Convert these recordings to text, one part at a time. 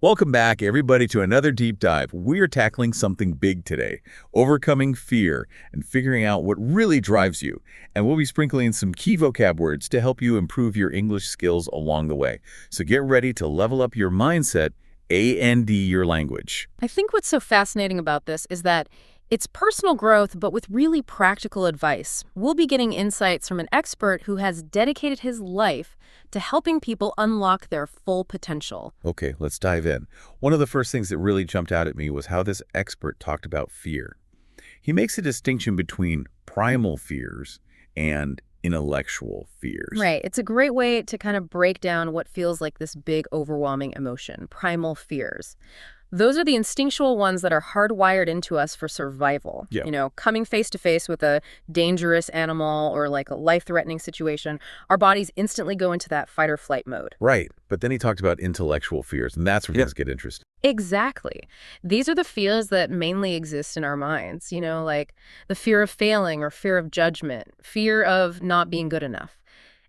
Welcome back, everybody, to another deep dive. We are tackling something big today, overcoming fear and figuring out what really drives you. And we'll be sprinkling some key vocab words to help you improve your English skills along the way. So get ready to level up your mindset and your language. I think what's so fascinating about this is that it's personal growth, but with really practical advice. We'll be getting insights from an expert who has dedicated his life to helping people unlock their full potential. Okay, let's dive in. One of the first things that really jumped out at me was how this expert talked about fear. He makes a distinction between primal fears and intellectual fears. Right. It's a great way to kind of break down what feels like this big, overwhelming emotion, primal fears. Those are the instinctual ones that are hardwired into us for survival. Yeah. Coming face to face with a dangerous animal or like a life-threatening situation, our bodies instantly go into that fight or flight mode. Right, but then he talked about intellectual fears, and that's where things get interesting. Exactly. These are the fears that mainly exist in our minds, like the fear of failing or fear of judgment, fear of not being good enough.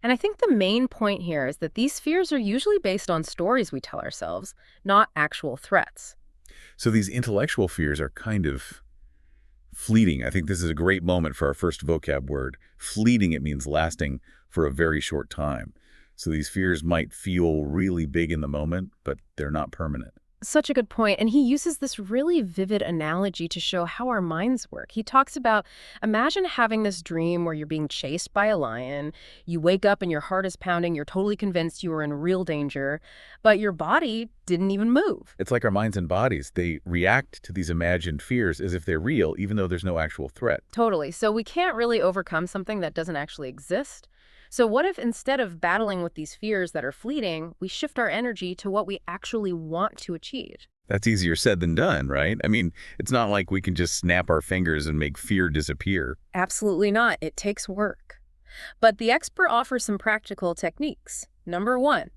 And I think the main point here is that these fears are usually based on stories we tell ourselves, not actual threats. So these intellectual fears are kind of fleeting. I think this is a great moment for our first vocab word. Fleeting, it means lasting for a very short time. So these fears might feel really big in the moment, but they're not permanent. Such a good point. And he uses this really vivid analogy to show how our minds work. He talks about, imagine having this dream where you're being chased by a lion. You wake up and your heart is pounding. You're totally convinced you are in real danger, but your body didn't even move. It's like our minds and bodies. They react to these imagined fears as if they're real, even though there's no actual threat. Totally. So we can't really overcome something that doesn't actually exist. So what if instead of battling with these fears that are fleeting, we shift our energy to what we actually want to achieve? That's easier said than done, right? I mean, it's not like we can just snap our fingers and make fear disappear. Absolutely not. It takes work. But the expert offers some practical techniques. Number one,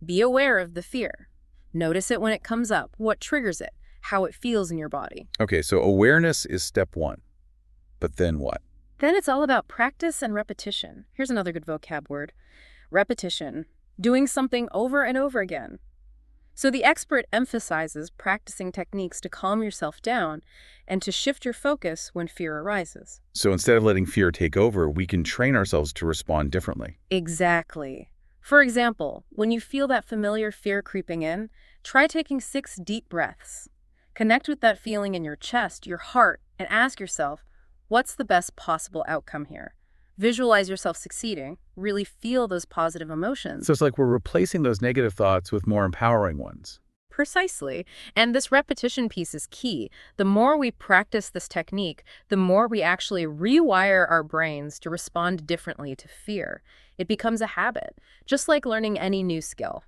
be aware of the fear. Notice it when it comes up, what triggers it, how it feels in your body. Okay, so awareness is step one. But then what? Then it's all about practice and repetition. Here's another good vocab word. Repetition. Doing something over and over again. So the expert emphasizes practicing techniques to calm yourself down and to shift your focus when fear arises. So instead of letting fear take over, we can train ourselves to respond differently. Exactly. For example, when you feel that familiar fear creeping in, try taking 6 deep breaths. Connect with that feeling in your chest, your heart, and ask yourself, what's the best possible outcome here? Visualize yourself succeeding. Really feel those positive emotions. So it's like we're replacing those negative thoughts with more empowering ones. Precisely. And this repetition piece is key. The more we practice this technique, the more we actually rewire our brains to respond differently to fear. It becomes a habit, just like learning any new skill.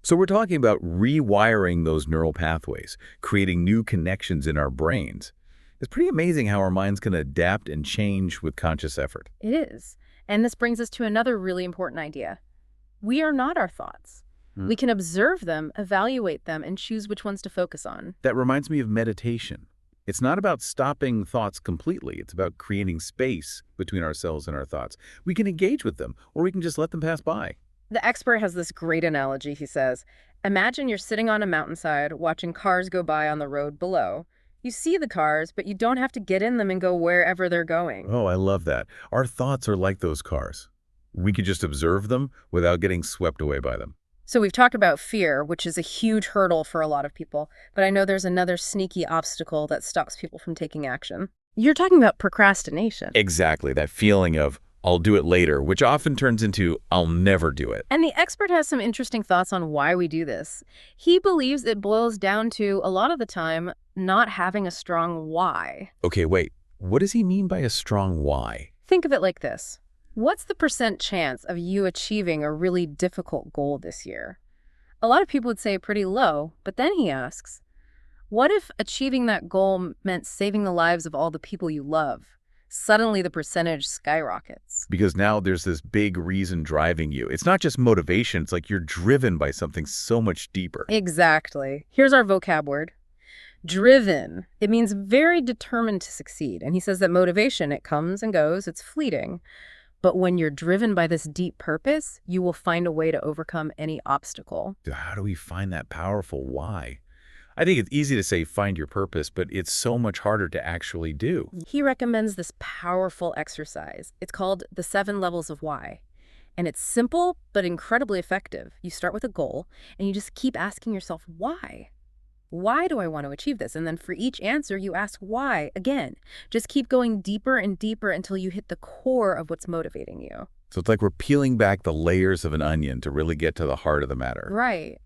So we're talking about rewiring those neural pathways, creating new connections in our brains. It's pretty amazing how our minds can adapt and change with conscious effort. It is. And this brings us to another really important idea. We are not our thoughts. We can observe them, evaluate them, and choose which ones to focus on. That reminds me of meditation. It's not about stopping thoughts completely. It's about creating space between ourselves and our thoughts. We can engage with them, or we can just let them pass by. The expert has this great analogy, he says. Imagine you're sitting on a mountainside, watching cars go by on the road below. You see the cars, but you don't have to get in them and go wherever they're going. Oh, I love that. Our thoughts are like those cars. We can just observe them without getting swept away by them. So we've talked about fear, which is a huge hurdle for a lot of people, but I know there's another sneaky obstacle that stops people from taking action. You're talking about procrastination. Exactly, that feeling of, I'll do it later, which often turns into, I'll never do it. And the expert has some interesting thoughts on why we do this. He believes it boils down to, a lot of the time, not having a strong why. Okay, wait. What does he mean by a strong why? Think of it like this. What's the % chance of you achieving a really difficult goal this year? A lot of people would say pretty low, but then he asks, what if achieving that goal meant saving the lives of all the people you love? Suddenly the percentage skyrockets. Because now there's this big reason driving you. It's not just motivation. It's like you're driven by something so much deeper. Exactly. Here's our vocab word. Driven. It means very determined to succeed. And he says that motivation, it comes and goes, it's fleeting. But when you're driven by this deep purpose, you will find a way to overcome any obstacle. How do we find that powerful why? I think it's easy to say find your purpose, but it's so much harder to actually do. He recommends this powerful exercise. It's called the 7 levels of why. And it's simple, but incredibly effective. You start with a goal, and you just keep asking yourself, why? Why do I want to achieve this? And then for each answer, you ask why again. Just keep going deeper and deeper until you hit the core of what's motivating you. So it's like we're peeling back the layers of an onion to really get to the heart of the matter. Right.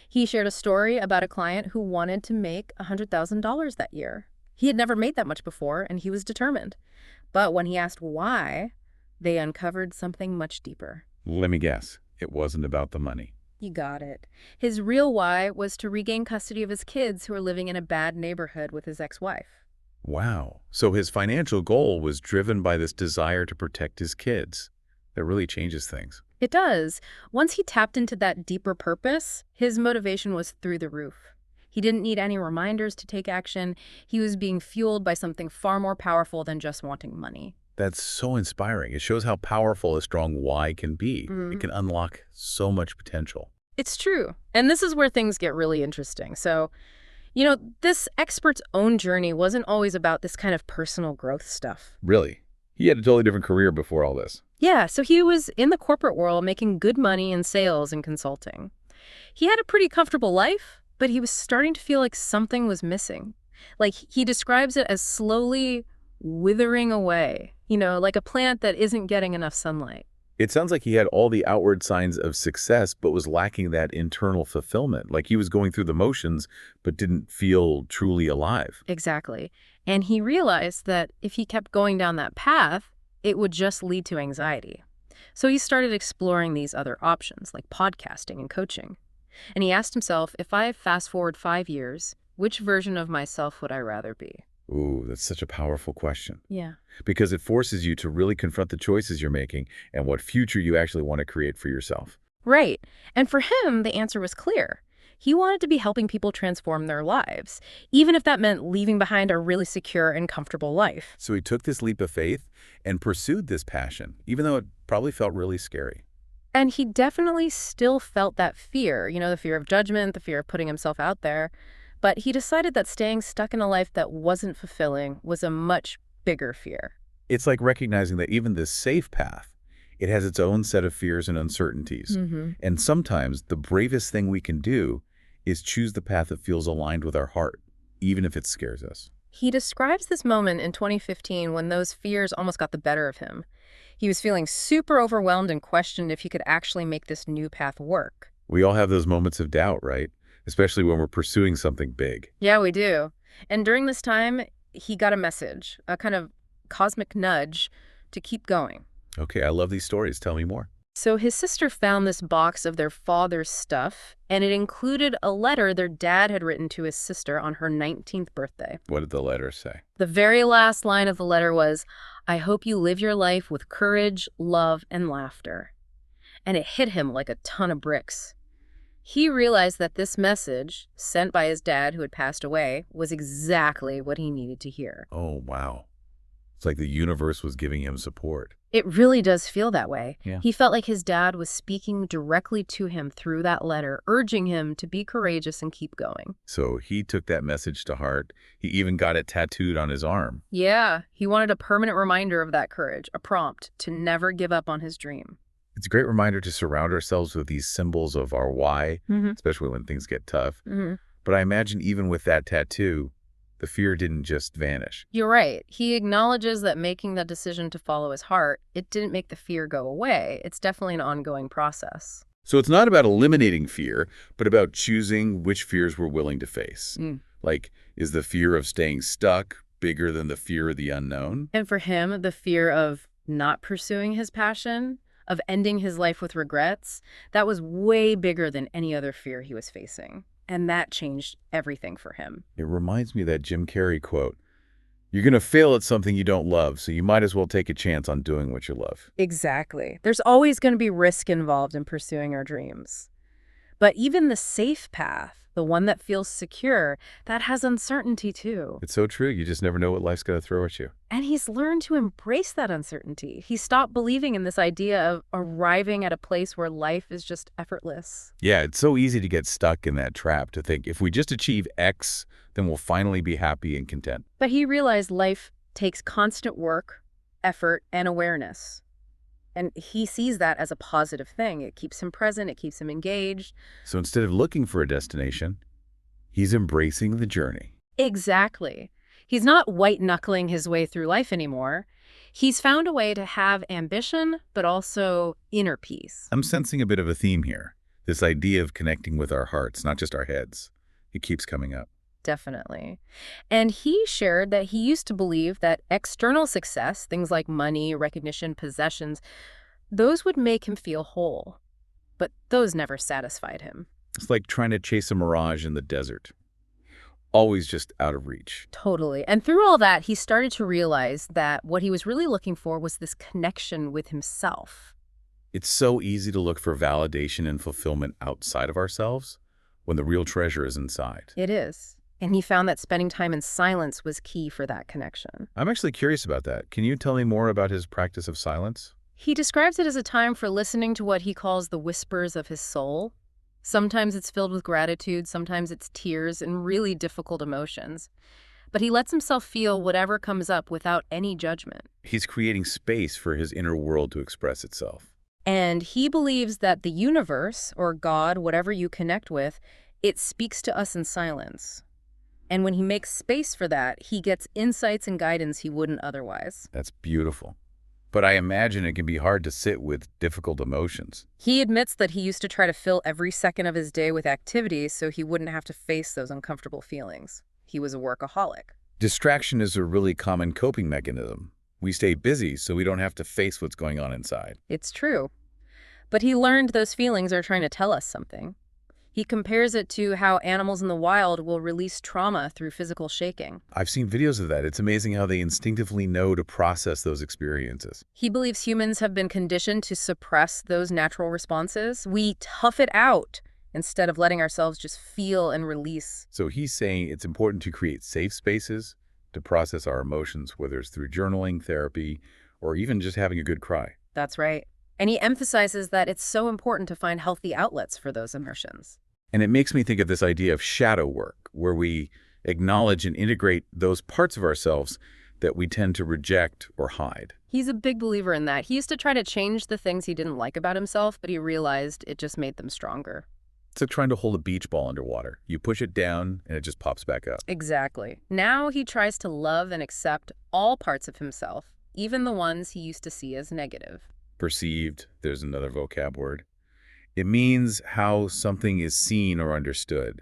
He shared a story about a client who wanted to make $100,000 that year. He had never made that much before, and he was determined. But when he asked why, they uncovered something much deeper. Let me guess. It wasn't about the money. You got it. His real why was to regain custody of his kids who were living in a bad neighborhood with his ex-wife. Wow. So his financial goal was driven by this desire to protect his kids. That really changes things. It does. Once he tapped into that deeper purpose, his motivation was through the roof. He didn't need any reminders to take action. He was being fueled by something far more powerful than just wanting money. That's so inspiring. It shows how powerful a strong why can be. It can unlock so much potential. It's true. And this is where things get really interesting. So, this expert's own journey wasn't always about this kind of personal growth stuff. Really? He had a totally different career before all this. Yeah, so he was in the corporate world making good money in sales and consulting. He had a pretty comfortable life, but he was starting to feel like something was missing. Like he describes it as slowly withering away, like a plant that isn't getting enough sunlight. It sounds like he had all the outward signs of success, but was lacking that internal fulfillment. Like he was going through the motions, but didn't feel truly alive. Exactly. And he realized that if he kept going down that path, it would just lead to anxiety. So he started exploring these other options, like podcasting and coaching. And he asked himself, if I fast forward 5 years, which version of myself would I rather be? Ooh, that's such a powerful question. Yeah. Because it forces you to really confront the choices you're making and what future you actually want to create for yourself. Right. And for him, the answer was clear. He wanted to be helping people transform their lives, even if that meant leaving behind a really secure and comfortable life. So he took this leap of faith and pursued this passion, even though it probably felt really scary. And he definitely still felt that fear, the fear of judgment, the fear of putting himself out there. But he decided that staying stuck in a life that wasn't fulfilling was a much bigger fear. It's like recognizing that even this safe path, it has its own set of fears and uncertainties. And sometimes the bravest thing we can do is choose the path that feels aligned with our heart, even if it scares us. He describes this moment in 2015 when those fears almost got the better of him. He was feeling super overwhelmed and questioned if he could actually make this new path work. We all have those moments of doubt, right? Especially when we're pursuing something big. Yeah, we do. And during this time, he got a message, a kind of cosmic nudge to keep going. Okay, I love these stories. Tell me more. So his sister found this box of their father's stuff, and it included a letter their dad had written to his sister on her 19th birthday. What did the letter say? The very last line of the letter was, "I hope you live your life with courage, love, and laughter." And it hit him like a ton of bricks. He realized that this message, sent by his dad who had passed away, was exactly what he needed to hear. Oh, wow. It's like the universe was giving him support. It really does feel that way. Yeah. He felt like his dad was speaking directly to him through that letter, urging him to be courageous and keep going. So he took that message to heart. He even got it tattooed on his arm. Yeah, he wanted a permanent reminder of that courage, a prompt to never give up on his dream. It's a great reminder to surround ourselves with these symbols of our why, especially when things get tough. But I imagine even with that tattoo, the fear didn't just vanish. You're right. He acknowledges that making the decision to follow his heart, it didn't make the fear go away. It's definitely an ongoing process. So it's not about eliminating fear, but about choosing which fears we're willing to face. Like, is the fear of staying stuck bigger than the fear of the unknown? And for him, the fear of not pursuing his passion, of ending his life with regrets, that was way bigger than any other fear he was facing. And that changed everything for him. It reminds me of that Jim Carrey quote, "You're going to fail at something you don't love, so you might as well take a chance on doing what you love." Exactly. There's always going to be risk involved in pursuing our dreams. But even the safe path, the one that feels secure, that has uncertainty too. It's so true. You just never know what life's going to throw at you. And he's learned to embrace that uncertainty. He stopped believing in this idea of arriving at a place where life is just effortless. Yeah, it's so easy to get stuck in that trap to think if we just achieve X, then we'll finally be happy and content. But he realized life takes constant work, effort, and awareness. And he sees that as a positive thing. It keeps him present, it keeps him engaged. So instead of looking for a destination, he's embracing the journey. Exactly. He's not white-knuckling his way through life anymore. He's found a way to have ambition, but also inner peace. I'm sensing a bit of a theme here. This idea of connecting with our hearts, not just our heads. It keeps coming up. Definitely. And he shared that he used to believe that external success, things like money, recognition, possessions, those would make him feel whole. But those never satisfied him. It's like trying to chase a mirage in the desert. Always just out of reach. Totally. And through all that, he started to realize that what he was really looking for was this connection with himself. It's so easy to look for validation and fulfillment outside of ourselves when the real treasure is inside. It is. And he found that spending time in silence was key for that connection. I'm actually curious about that. Can you tell me more about his practice of silence? He describes it as a time for listening to what he calls the whispers of his soul. Sometimes it's filled with gratitude, sometimes it's tears and really difficult emotions. But he lets himself feel whatever comes up without any judgment. He's creating space for his inner world to express itself. And he believes that the universe, or God, whatever you connect with, it speaks to us in silence. And when he makes space for that, he gets insights and guidance he wouldn't otherwise. That's beautiful. But I imagine it can be hard to sit with difficult emotions. He admits that he used to try to fill every second of his day with activities so he wouldn't have to face those uncomfortable feelings. He was a workaholic. Distraction is a really common coping mechanism. We stay busy so we don't have to face what's going on inside. It's true. But he learned those feelings are trying to tell us something. He compares it to how animals in the wild will release trauma through physical shaking. I've seen videos of that. It's amazing how they instinctively know to process those experiences. He believes humans have been conditioned to suppress those natural responses. We tough it out instead of letting ourselves just feel and release. So he's saying it's important to create safe spaces to process our emotions, whether it's through journaling, therapy, or even just having a good cry. That's right. And he emphasizes that it's so important to find healthy outlets for those emotions. And it makes me think of this idea of shadow work, where we acknowledge and integrate those parts of ourselves that we tend to reject or hide. He's a big believer in that. He used to try to change the things he didn't like about himself, but he realized it just made them stronger. It's like trying to hold a beach ball underwater. You push it down and it just pops back up. Exactly. Now he tries to love and accept all parts of himself, even the ones he used to see as negative. Perceived, there's another vocab word. It means how something is seen or understood.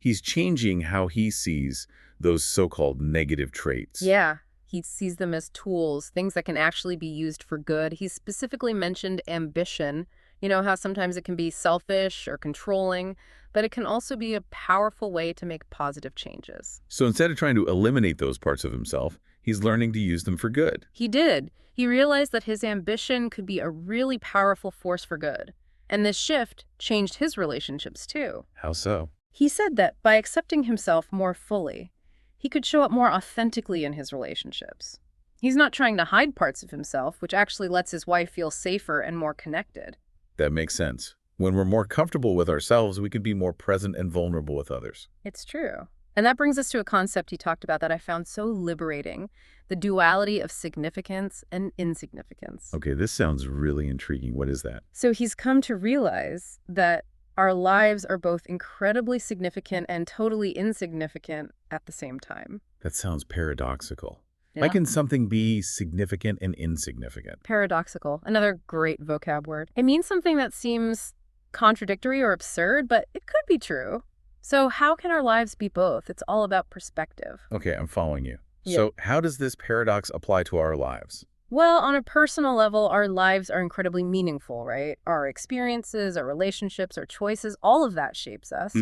He's changing how he sees those so-called negative traits. Yeah, he sees them as tools, things that can actually be used for good. He specifically mentioned ambition. You know how sometimes it can be selfish or controlling, but it can also be a powerful way to make positive changes. So instead of trying to eliminate those parts of himself, he's learning to use them for good. He did. He realized that his ambition could be a really powerful force for good. And this shift changed his relationships too. How so? He said that by accepting himself more fully, he could show up more authentically in his relationships. He's not trying to hide parts of himself, which actually lets his wife feel safer and more connected. That makes sense. When we're more comfortable with ourselves, we can be more present and vulnerable with others. It's true. And that brings us to a concept he talked about that I found so liberating, the duality of significance and insignificance. Okay, this sounds really intriguing. What is that? So he's come to realize that our lives are both incredibly significant and totally insignificant at the same time. That sounds paradoxical. Yeah. Why can something be significant and insignificant? Paradoxical, another great vocab word. It means something that seems contradictory or absurd, but it could be true. So how can our lives be both? It's all about perspective. Okay, I'm following you. Yeah. So how does this paradox apply to our lives? Well, on a personal level, our lives are incredibly meaningful, right? Our experiences, our relationships, our choices, all of that shapes us.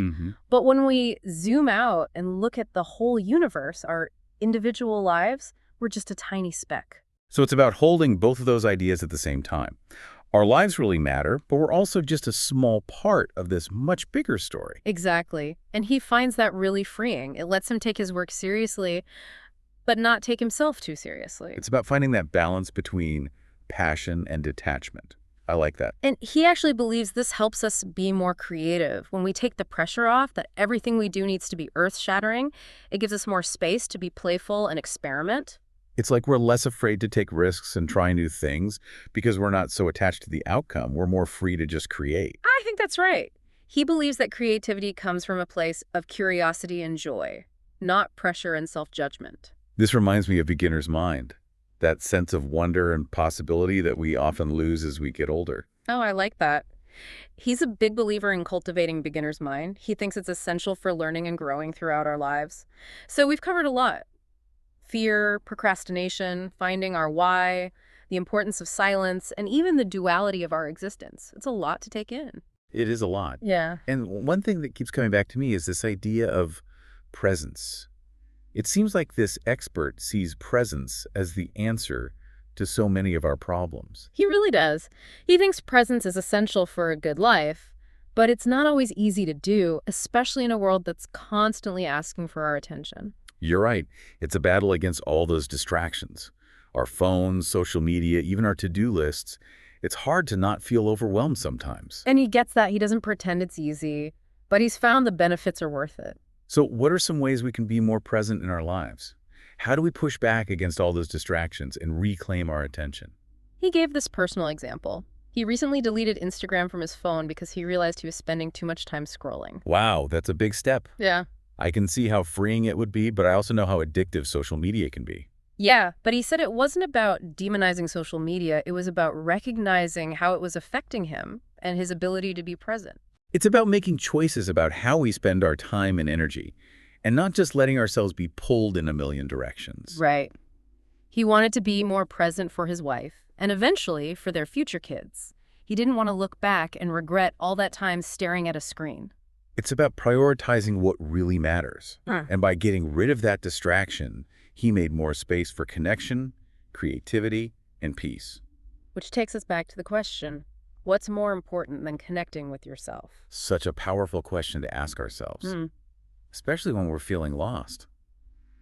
But when we zoom out and look at the whole universe, our individual lives, we're just a tiny speck. So it's about holding both of those ideas at the same time. Our lives really matter, but we're also just a small part of this much bigger story. Exactly. And he finds that really freeing. It lets him take his work seriously, but not take himself too seriously. It's about finding that balance between passion and detachment. I like that. And he actually believes this helps us be more creative. When we take the pressure off that everything we do needs to be earth-shattering, it gives us more space to be playful and experiment. It's like we're less afraid to take risks and try new things because we're not so attached to the outcome. We're more free to just create. I think that's right. He believes that creativity comes from a place of curiosity and joy, not pressure and self-judgment. This reminds me of beginner's mind, that sense of wonder and possibility that we often lose as we get older. Oh, I like that. He's a big believer in cultivating beginner's mind. He thinks it's essential for learning and growing throughout our lives. So we've covered a lot. Fear, procrastination, finding our why, the importance of silence, and even the duality of our existence. It's a lot to take in. It is a lot. Yeah. And one thing that keeps coming back to me is this idea of presence. It seems like this expert sees presence as the answer to so many of our problems. He really does. He thinks presence is essential for a good life, but it's not always easy to do, especially in a world that's constantly asking for our attention. You're right. It's a battle against all those distractions. Our phones, social media, even our to-do lists. It's hard to not feel overwhelmed sometimes. And he gets that. He doesn't pretend it's easy, but he's found the benefits are worth it. So what are some ways we can be more present in our lives? How do we push back against all those distractions and reclaim our attention? He gave this personal example. He recently deleted Instagram from his phone because he realized he was spending too much time scrolling. Wow, that's a big step. Yeah. I can see how freeing it would be, but I also know how addictive social media can be. Yeah, but he said it wasn't about demonizing social media. It was about recognizing how it was affecting him and his ability to be present. It's about making choices about how we spend our time and energy, and not just letting ourselves be pulled in a million directions. Right. He wanted to be more present for his wife, and eventually for their future kids. He didn't want to look back and regret all that time staring at a screen. It's about prioritizing what really matters. And by getting rid of that distraction, he made more space for connection, creativity, and peace. Which takes us back to the question, what's more important than connecting with yourself? Such a powerful question to ask ourselves, especially when we're feeling lost.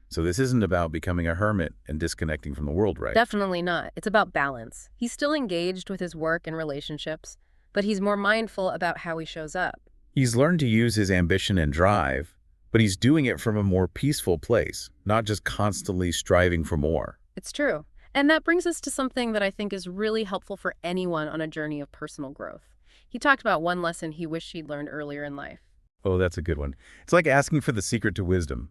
So this isn't about becoming a hermit and disconnecting from the world, right? Definitely not. It's about balance. He's still engaged with his work and relationships, but he's more mindful about how he shows up. He's learned to use his ambition and drive, but he's doing it from a more peaceful place, not just constantly striving for more. It's true. And that brings us to something that I think is really helpful for anyone on a journey of personal growth. He talked about one lesson he wished he'd learned earlier in life. Oh, that's a good one. It's like asking for the secret to wisdom.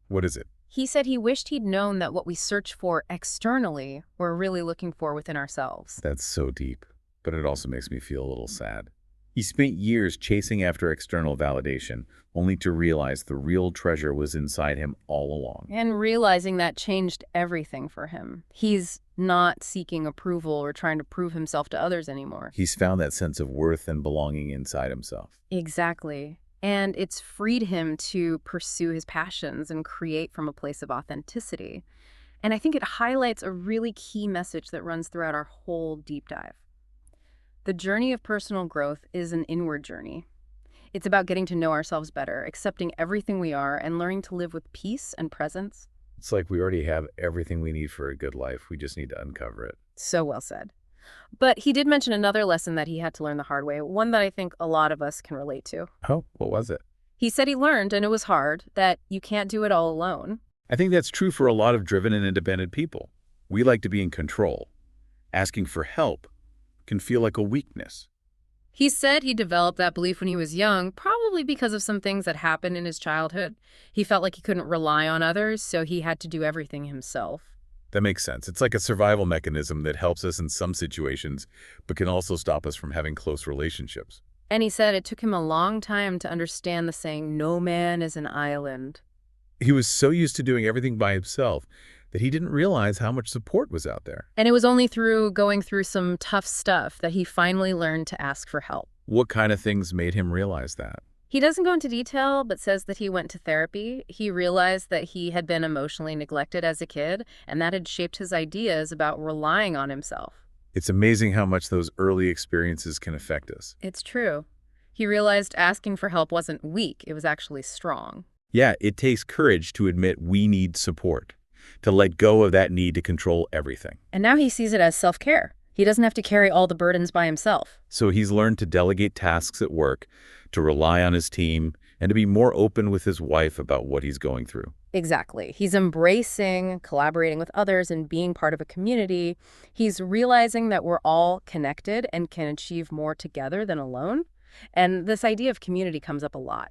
What is it? He said he wished he'd known that what we search for externally, we're really looking for within ourselves. That's so deep, but it also makes me feel a little sad. He spent years chasing after external validation, only to realize the real treasure was inside him all along. And realizing that changed everything for him. He's not seeking approval or trying to prove himself to others anymore. He's found that sense of worth and belonging inside himself. Exactly. And it's freed him to pursue his passions and create from a place of authenticity. And I think it highlights a really key message that runs throughout our whole deep dive. The journey of personal growth is an inward journey. It's about getting to know ourselves better, accepting everything we are, and learning to live with peace and presence. It's like we already have everything we need for a good life. We just need to uncover it. So well said. But he did mention another lesson that he had to learn the hard way, one that I think a lot of us can relate to. Oh, what was it? He said he learned, and it was hard, that you can't do it all alone. I think that's true for a lot of driven and independent people. We like to be in control. Asking for help can feel like a weakness. He said he developed that belief when he was young, probably because of some things that happened in his childhood. He felt like he couldn't rely on others, so he had to do everything himself. That makes sense. It's like a survival mechanism that helps us in some situations, but can also stop us from having close relationships. And he said it took him a long time to understand the saying, no man is an island. He was so used to doing everything by himself that he didn't realize how much support was out there. And it was only through going through some tough stuff that he finally learned to ask for help. What kind of things made him realize that? He doesn't go into detail, but says that he went to therapy. He realized that he had been emotionally neglected as a kid, and that had shaped his ideas about relying on himself. It's amazing how much those early experiences can affect us. It's true. He realized asking for help wasn't weak, it was actually strong. Yeah, it takes courage to admit we need support, to let go of that need to control everything. And now he sees it as self-care. He doesn't have to carry all the burdens by himself. So he's learned to delegate tasks at work, to rely on his team, and to be more open with his wife about what he's going through. Exactly. He's embracing collaborating with others and being part of a community. He's realizing that we're all connected and can achieve more together than alone. And this idea of community comes up a lot.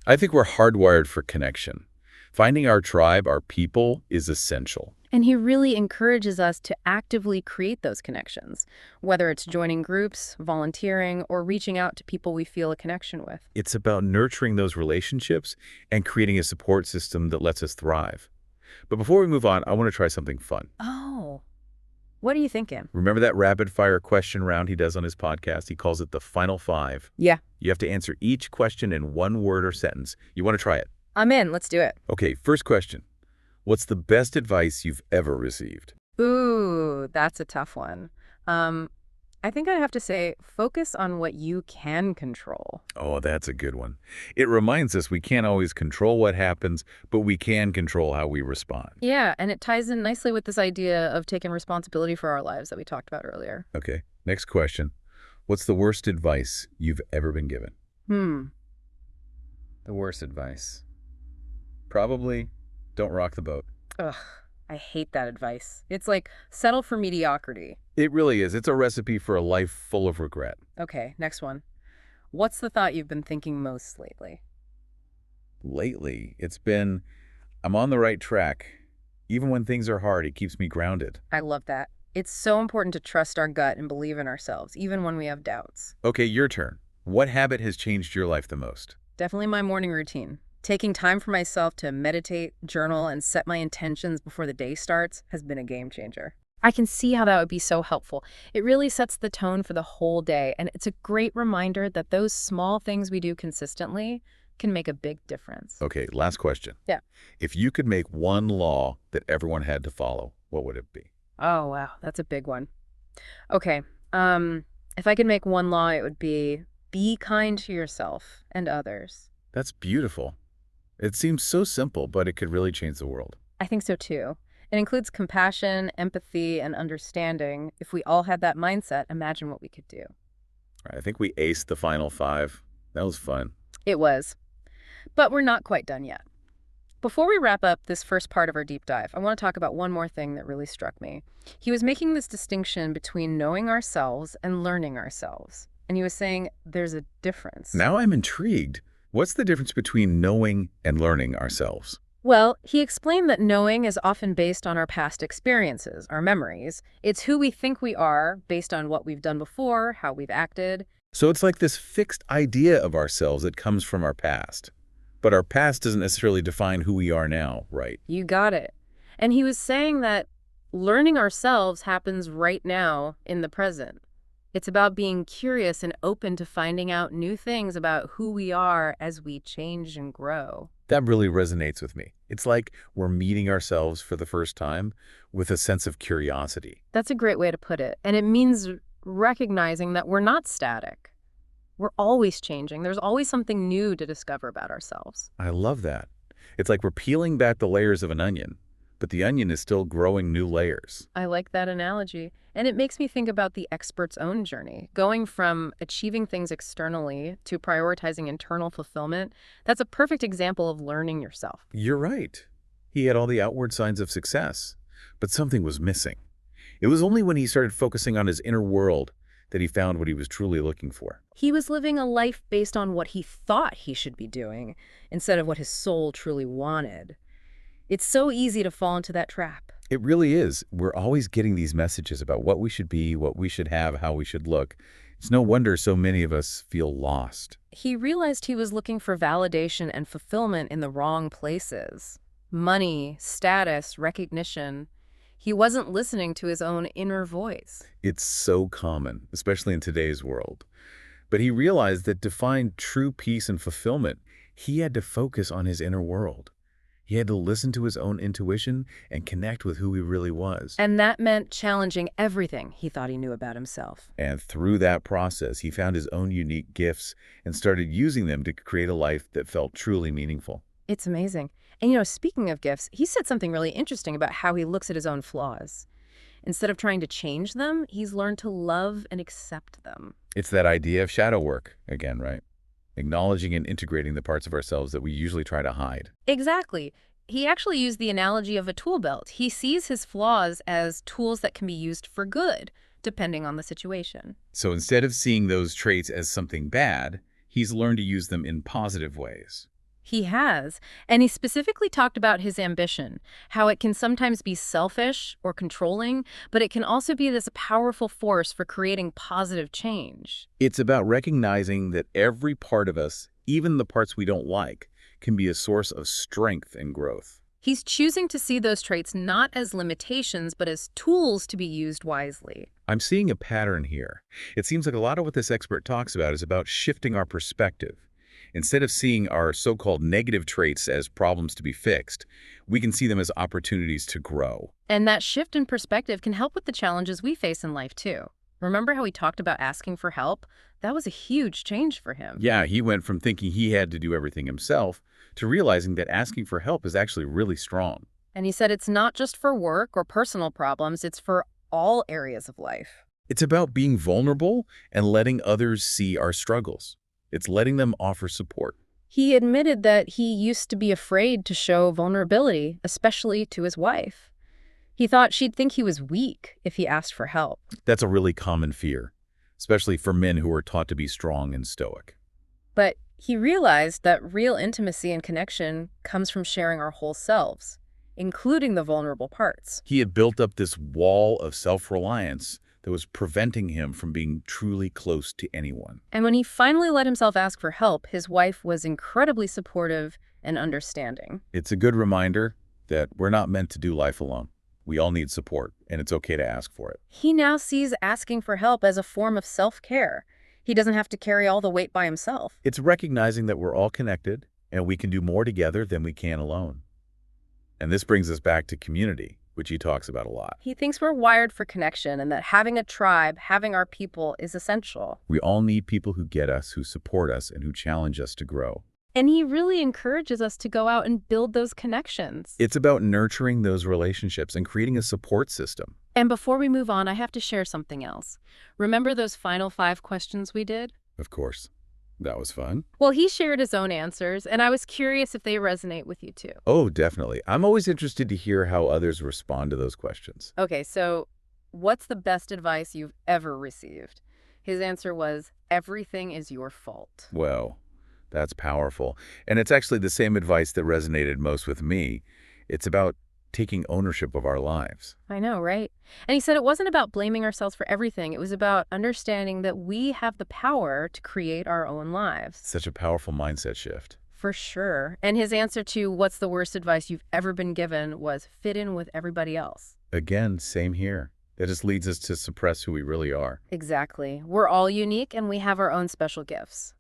I think we're hardwired for connection. Finding our tribe, our people, is essential. And he really encourages us to actively create those connections, whether it's joining groups, volunteering, or reaching out to people we feel a connection with. It's about nurturing those relationships and creating a support system that lets us thrive. But before we move on, I want to try something fun. Oh, what are you thinking? Remember that rapid-fire question round he does on his podcast? He calls it the Final Five. Yeah, You have to answer each question in one word or sentence. You want to try it? I'm in. Let's do it. Okay, first question. What's the best advice you've ever received? Ooh, that's a tough one. I think I'd have to say focus on what you can control. Oh, that's a good one. It reminds us we can't always control what happens, but we can control how we respond. Yeah, and it ties in nicely with this idea of taking responsibility for our lives that we talked about earlier. Okay, next question. What's the worst advice you've ever been given? The worst advice. Probably don't rock the boat. Ugh, I hate that advice. It's like, settle for mediocrity. It really is. It's a recipe for a life full of regret. Okay, next one. What's the thought you've been thinking most lately? Lately, it's been, I'm on the right track. Even when things are hard, it keeps me grounded. I love that. It's so important to trust our gut and believe in ourselves, even when we have doubts. Okay, your turn. What habit has changed your life the most? Definitely my morning routine. Taking time for myself to meditate, journal, and set my intentions before the day starts has been a game changer. I can see how that would be so helpful. It really sets the tone for the whole day, and it's a great reminder that those small things we do consistently can make a big difference. Okay, last question. Yeah. If you could make one law that everyone had to follow, what would it be? Oh, wow, that's a big one. Okay, if I could make one law, it would be kind to yourself and others. That's beautiful. It seems so simple, but it could really change the world. I think so too. It includes compassion, empathy, and understanding. If we all had that mindset, imagine what we could do. All right, I think we aced the final five. That was fun. It was. But we're not quite done yet. Before we wrap up this first part of our deep dive, I want to talk about one more thing that really struck me. He was making this distinction between knowing ourselves and learning ourselves. And he was saying there's a difference. Now I'm intrigued. What's the difference between knowing and learning ourselves? Well, he explained that knowing is often based on our past experiences, our memories. It's who we think we are based on what we've done before, how we've acted. So it's like this fixed idea of ourselves that comes from our past. But our past doesn't necessarily define who we are now, right? You got it. And he was saying that learning ourselves happens right now in the present. It's about being curious and open to finding out new things about who we are as we change and grow. That really resonates with me. It's like we're meeting ourselves for the first time with a sense of curiosity. That's a great way to put it. And it means recognizing that we're not static. We're always changing. There's always something new to discover about ourselves. I love that. It's like we're peeling back the layers of an onion, but the onion is still growing new layers. I like that analogy. And it makes me think about the expert's own journey. Going from achieving things externally to prioritizing internal fulfillment, that's a perfect example of learning yourself. You're right. He had all the outward signs of success, but something was missing. It was only when he started focusing on his inner world that he found what he was truly looking for. He was living a life based on what he thought he should be doing instead of what his soul truly wanted. It's so easy to fall into that trap. It really is. We're always getting these messages about what we should be, what we should have, how we should look. It's no wonder so many of us feel lost. He realized he was looking for validation and fulfillment in the wrong places. Money, status, recognition. He wasn't listening to his own inner voice. It's so common, especially in today's world. But he realized that to find true peace and fulfillment, he had to focus on his inner world. He had to listen to his own intuition and connect with who he really was. And that meant challenging everything he thought he knew about himself. And through that process, he found his own unique gifts and started using them to create a life that felt truly meaningful. It's amazing. And speaking of gifts, he said something really interesting about how he looks at his own flaws. Instead of trying to change them, he's learned to love and accept them. It's that idea of shadow work again, right? Acknowledging and integrating the parts of ourselves that we usually try to hide. Exactly. He actually used the analogy of a tool belt. He sees his flaws as tools that can be used for good, depending on the situation. So instead of seeing those traits as something bad, he's learned to use them in positive ways. He has. And he specifically talked about his ambition, how it can sometimes be selfish or controlling, but it can also be this powerful force for creating positive change. It's about recognizing that every part of us, even the parts we don't like, can be a source of strength and growth. He's choosing to see those traits not as limitations, but as tools to be used wisely. I'm seeing a pattern here. It seems like a lot of what this expert talks about is about shifting our perspective. Instead of seeing our so-called negative traits as problems to be fixed, we can see them as opportunities to grow. And that shift in perspective can help with the challenges we face in life, too. Remember how he talked about asking for help? That was a huge change for him. Yeah, he went from thinking he had to do everything himself to realizing that asking for help is actually really strong. And he said it's not just for work or personal problems, it's for all areas of life. It's about being vulnerable and letting others see our struggles. It's letting them offer support. He admitted that he used to be afraid to show vulnerability, especially to his wife. He thought she'd think he was weak if he asked for help. That's a really common fear, especially for men who are taught to be strong and stoic. But he realized that real intimacy and connection comes from sharing our whole selves, including the vulnerable parts. He had built up this wall of self-reliance that was preventing him from being truly close to anyone. And when he finally let himself ask for help, his wife was incredibly supportive and understanding. It's a good reminder that we're not meant to do life alone. We all need support, and it's okay to ask for it. He now sees asking for help as a form of self-care. He doesn't have to carry all the weight by himself. It's recognizing that we're all connected, and we can do more together than we can alone. And this brings us back to community, which he talks about a lot. He thinks we're wired for connection and that having a tribe, having our people, is essential. We all need people who get us, who support us, and who challenge us to grow. And he really encourages us to go out and build those connections. It's about nurturing those relationships and creating a support system. And before we move on, I have to share something else. Remember those final 5 questions we did? Of course. That was fun. Well, he shared his own answers, and I was curious if they resonate with you too. Oh, definitely. I'm always interested to hear how others respond to those questions. Okay, so what's the best advice you've ever received? His answer was, everything is your fault. Well, that's powerful. And it's actually the same advice that resonated most with me. It's about taking ownership of our lives. I know, right? And he said it wasn't about blaming ourselves for everything. It was about understanding that we have the power to create our own lives. Such a powerful mindset shift. For sure. And his answer to what's the worst advice you've ever been given was fit in with everybody else. Again, same here. That just leads us to suppress who we really are. Exactly. We're all unique and we have our own special gifts.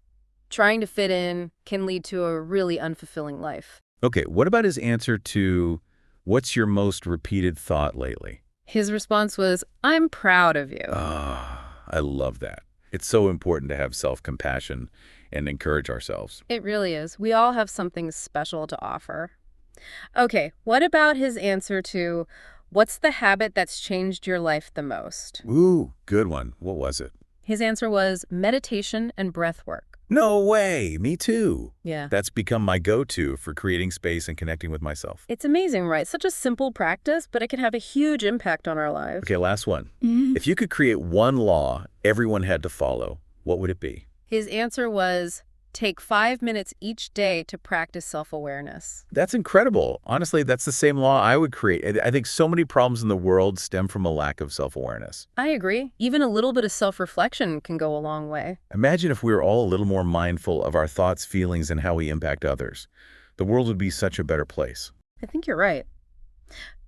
Trying to fit in can lead to a really unfulfilling life. Okay, what about his answer to what's your most repeated thought lately? His response was, I'm proud of you. I love that. It's so important to have self-compassion and encourage ourselves. It really is. We all have something special to offer. Okay, what about his answer to what's the habit that's changed your life the most? Ooh, good one. What was it? His answer was meditation and breath work. No way. Me too. Yeah. That's become my go-to for creating space and connecting with myself. It's amazing, right? Such a simple practice, but it can have a huge impact on our lives. Okay, last one. If you could create one law everyone had to follow, what would it be? His answer was, take 5 minutes each day to practice self-awareness. That's incredible. Honestly, that's the same law I would create. I think so many problems in the world stem from a lack of self-awareness. I agree. Even a little bit of self-reflection can go a long way. Imagine if we were all a little more mindful of our thoughts, feelings, and how we impact others. The world would be such a better place. I think you're right.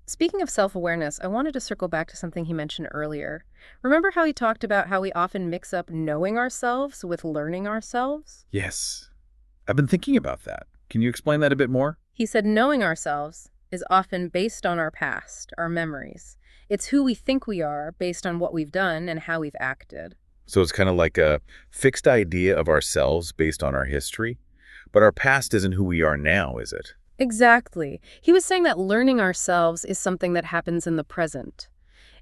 Speaking of self-awareness, I wanted to circle back to something he mentioned earlier. Remember how he talked about how we often mix up knowing ourselves with learning ourselves? Yes. I've been thinking about that. Can you explain that a bit more? He said knowing ourselves is often based on our past, our memories. It's who we think we are based on what we've done and how we've acted. So it's kind of like a fixed idea of ourselves based on our history. But our past isn't who we are now, is it? Exactly. He was saying that learning ourselves is something that happens in the present.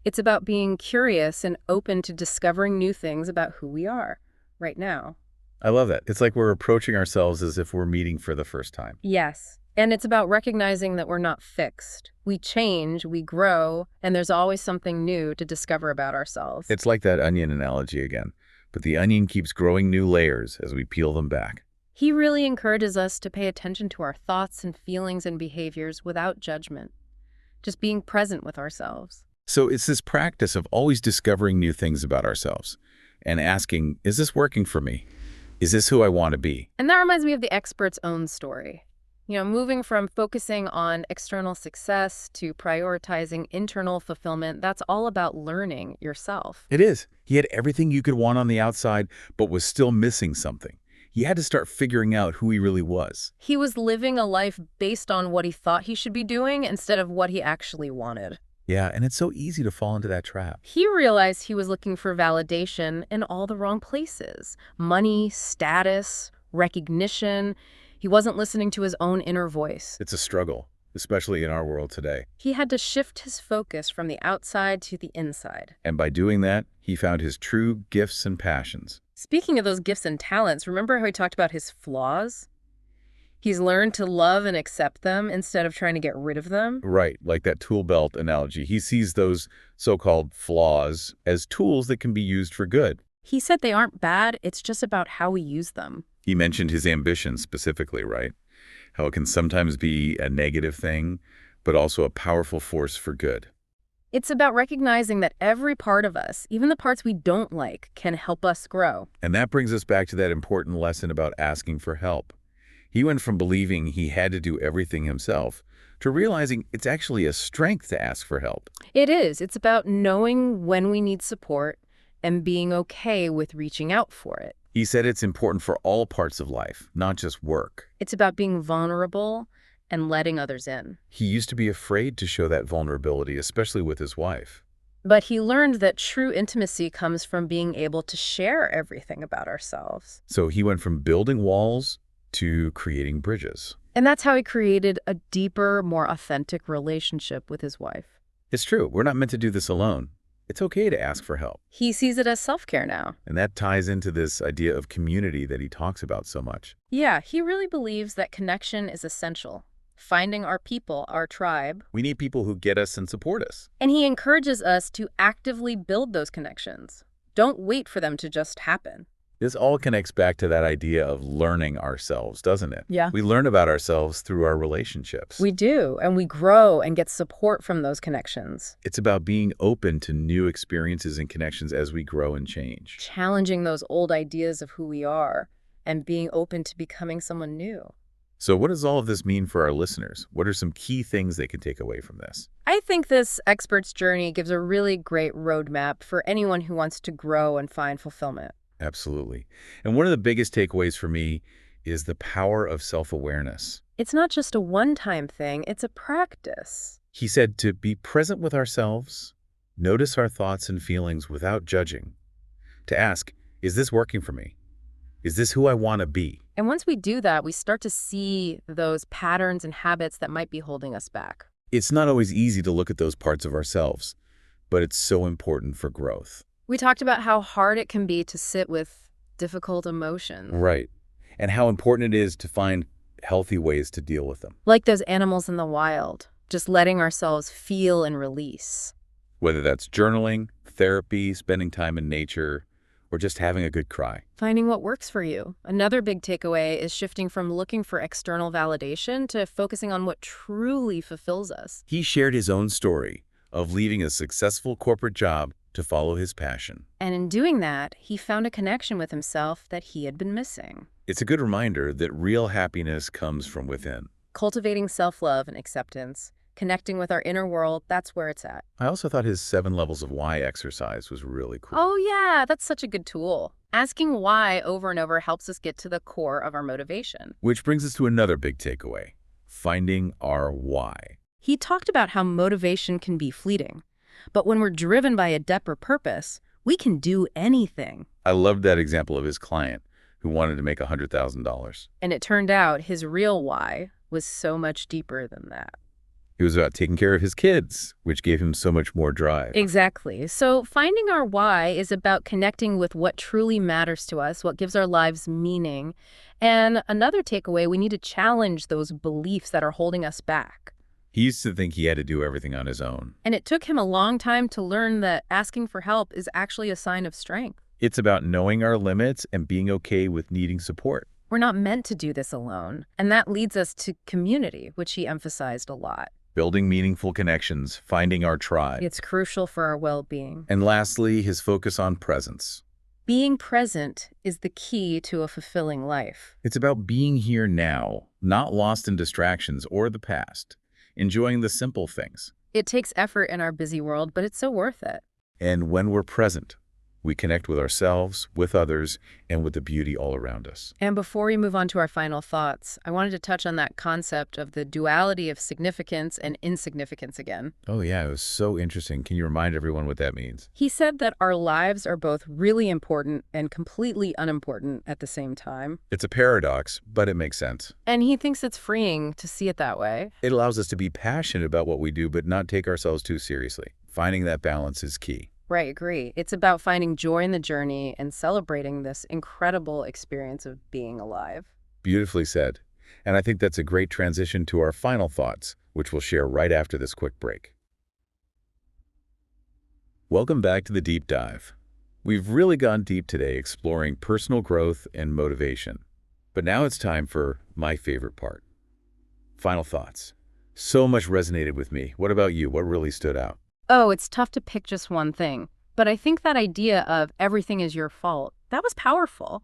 It's about being curious and open to discovering new things about who we are right now. I love that. It's like we're approaching ourselves as if we're meeting for the first time. Yes. And it's about recognizing that we're not fixed. We change, we grow, and there's always something new to discover about ourselves. It's like that onion analogy again. But the onion keeps growing new layers as we peel them back. He really encourages us to pay attention to our thoughts and feelings and behaviors without judgment, just being present with ourselves. So it's this practice of always discovering new things about ourselves and asking, is this working for me? Is this who I want to be? And that reminds me of the expert's own story. Moving from focusing on external success to prioritizing internal fulfillment, that's all about learning yourself. It is. He had everything you could want on the outside, but was still missing something. He had to start figuring out who he really was. He was living a life based on what he thought he should be doing instead of what he actually wanted. Yeah, and it's so easy to fall into that trap. He realized he was looking for validation in all the wrong places. Money, status, recognition. He wasn't listening to his own inner voice. It's a struggle, especially in our world today. He had to shift his focus from the outside to the inside. And by doing that, he found his true gifts and passions. Speaking of those gifts and talents, remember how he talked about his flaws? He's learned to love and accept them instead of trying to get rid of them. Right, like that tool belt analogy. He sees those so-called flaws as tools that can be used for good. He said they aren't bad, it's just about how we use them. He mentioned his ambition specifically, right? How it can sometimes be a negative thing, but also a powerful force for good. It's about recognizing that every part of us, even the parts we don't like, can help us grow. And that brings us back to that important lesson about asking for help. He went from believing he had to do everything himself to realizing it's actually a strength to ask for help. It is. It's about knowing when we need support and being okay with reaching out for it. He said it's important for all parts of life, not just work. It's about being vulnerable and letting others in. He used to be afraid to show that vulnerability, especially with his wife. But he learned that true intimacy comes from being able to share everything about ourselves. So he went from building walls to creating bridges. And that's how he created a deeper, more authentic relationship with his wife. It's true, we're not meant to do this alone. It's okay to ask for help. He sees it as self-care now. And that ties into this idea of community that he talks about so much. Yeah, he really believes that connection is essential. Finding our people, our tribe. We need people who get us and support us. And he encourages us to actively build those connections. Don't wait for them to just happen. This all connects back to that idea of learning ourselves, doesn't it? Yeah. We learn about ourselves through our relationships. We do, and we grow and get support from those connections. It's about being open to new experiences and connections as we grow and change. Challenging those old ideas of who we are and being open to becoming someone new. So what does all of this mean for our listeners? What are some key things they can take away from this? I think this expert's journey gives a really great roadmap for anyone who wants to grow and find fulfillment. Absolutely. And one of the biggest takeaways for me is the power of self-awareness. It's not just a one-time thing, it's a practice. He said to be present with ourselves, notice our thoughts and feelings without judging, to ask, is this working for me? Is this who I want to be? And once we do that, we start to see those patterns and habits that might be holding us back. It's not always easy to look at those parts of ourselves, but it's so important for growth. We talked about how hard it can be to sit with difficult emotions. Right. And how important it is to find healthy ways to deal with them. Like those animals in the wild, just letting ourselves feel and release. Whether that's journaling, therapy, spending time in nature, or just having a good cry. Finding what works for you. Another big takeaway is shifting from looking for external validation to focusing on what truly fulfills us. He shared his own story of leaving a successful corporate job to follow his passion. And in doing that, he found a connection with himself that he had been missing. It's a good reminder that real happiness comes from within. Cultivating self-love and acceptance, connecting with our inner world, that's where it's at. I also thought his 7 levels of why exercise was really cool. Oh yeah, that's such a good tool. Asking why over and over helps us get to the core of our motivation. Which brings us to another big takeaway. finding our why. He talked about how motivation can be fleeting, but when we're driven by a depth or purpose, we can do anything. I loved that example of his client who wanted to make $100,000. And it turned out his real why was so much deeper than that. It was about taking care of his kids, which gave him so much more drive. Exactly. So finding our why is about connecting with what truly matters to us, what gives our lives meaning. And another takeaway, we need to challenge those beliefs that are holding us back. He used to think he had to do everything on his own. And it took him a long time to learn that asking for help is actually a sign of strength. It's about knowing our limits and being okay with needing support. We're not meant to do this alone. And that leads us to community, which he emphasized a lot. Building meaningful connections, finding our tribe. It's crucial for our well-being. And lastly, his focus on presence. Being present is the key to a fulfilling life. It's about being here now, not lost in distractions or the past, enjoying the simple things. It takes effort in our busy world, but it's so worth it. And when we're present, we connect with ourselves, with others, and with the beauty all around us. And before we move on to our final thoughts, I wanted to touch on that concept of the duality of significance and insignificance again. Oh yeah, it was so interesting. Can you remind everyone what that means? He said that our lives are both really important and completely unimportant at the same time. It's a paradox, but it makes sense. And he thinks it's freeing to see it that way. It allows us to be passionate about what we do, but not take ourselves too seriously. Finding that balance is key. Right, agree. It's about finding joy in the journey and celebrating this incredible experience of being alive. Beautifully said. And I think that's a great transition to our final thoughts, which we'll share right after this quick break. Welcome back to the Deep Dive. We've really gone deep today exploring personal growth and motivation. But now it's time for my favorite part. Final thoughts. So much resonated with me. What about you? What really stood out? Oh, it's tough to pick just one thing. But I think that idea of everything is your fault, that was powerful.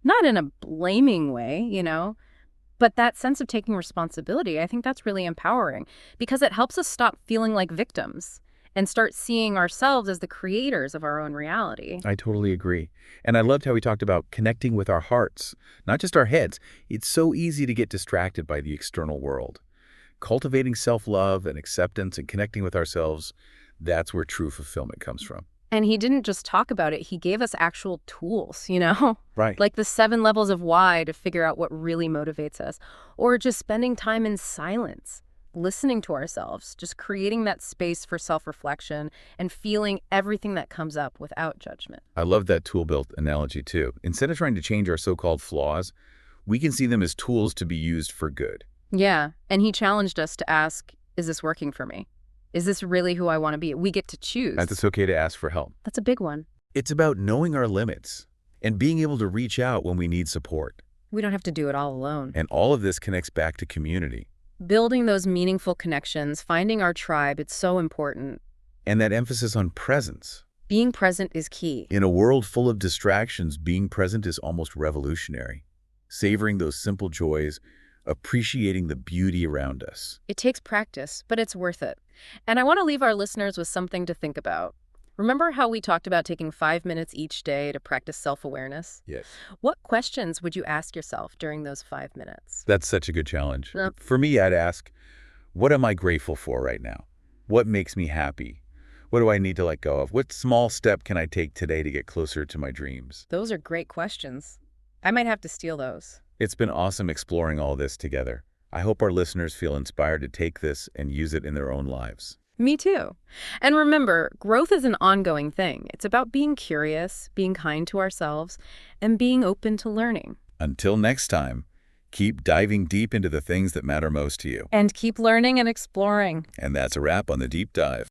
Not in a blaming way, but that sense of taking responsibility, I think that's really empowering because it helps us stop feeling like victims and start seeing ourselves as the creators of our own reality. I totally agree. And I loved how we talked about connecting with our hearts, not just our heads. It's so easy to get distracted by the external world. Cultivating self-love and acceptance and connecting with ourselves, that's where true fulfillment comes from. And he didn't just talk about it, he gave us actual tools, Right. Like the 7 levels of why to figure out what really motivates us. Or just spending time in silence, listening to ourselves, just creating that space for self-reflection and feeling everything that comes up without judgment. I love that tool-built analogy too. Instead of trying to change our so-called flaws, we can see them as tools to be used for good. Yeah, and he challenged us to ask, is this working for me? Is this really who I want to be? We get to choose. And it's okay to ask for help. That's a big one. It's about knowing our limits and being able to reach out when we need support. We don't have to do it all alone. And all of this connects back to community. Building those meaningful connections, finding our tribe, it's so important. And that emphasis on presence. Being present is key. In a world full of distractions, being present is almost revolutionary. Savoring those simple joys, appreciating the beauty around us. It takes practice, but it's worth it. And I want to leave our listeners with something to think about. Remember how we talked about taking 5 minutes each day to practice self-awareness? Yes. What questions would you ask yourself during those 5 minutes? That's such a good challenge. Yep. For me, I'd ask, what am I grateful for right now? What makes me happy? What do I need to let go of? What small step can I take today to get closer to my dreams? Those are great questions. I might have to steal those. It's been awesome exploring all this together. I hope our listeners feel inspired to take this and use it in their own lives. Me too. And remember, growth is an ongoing thing. It's about being curious, being kind to ourselves, and being open to learning. Until next time, keep diving deep into the things that matter most to you. And keep learning and exploring. And that's a wrap on The Deep Dive.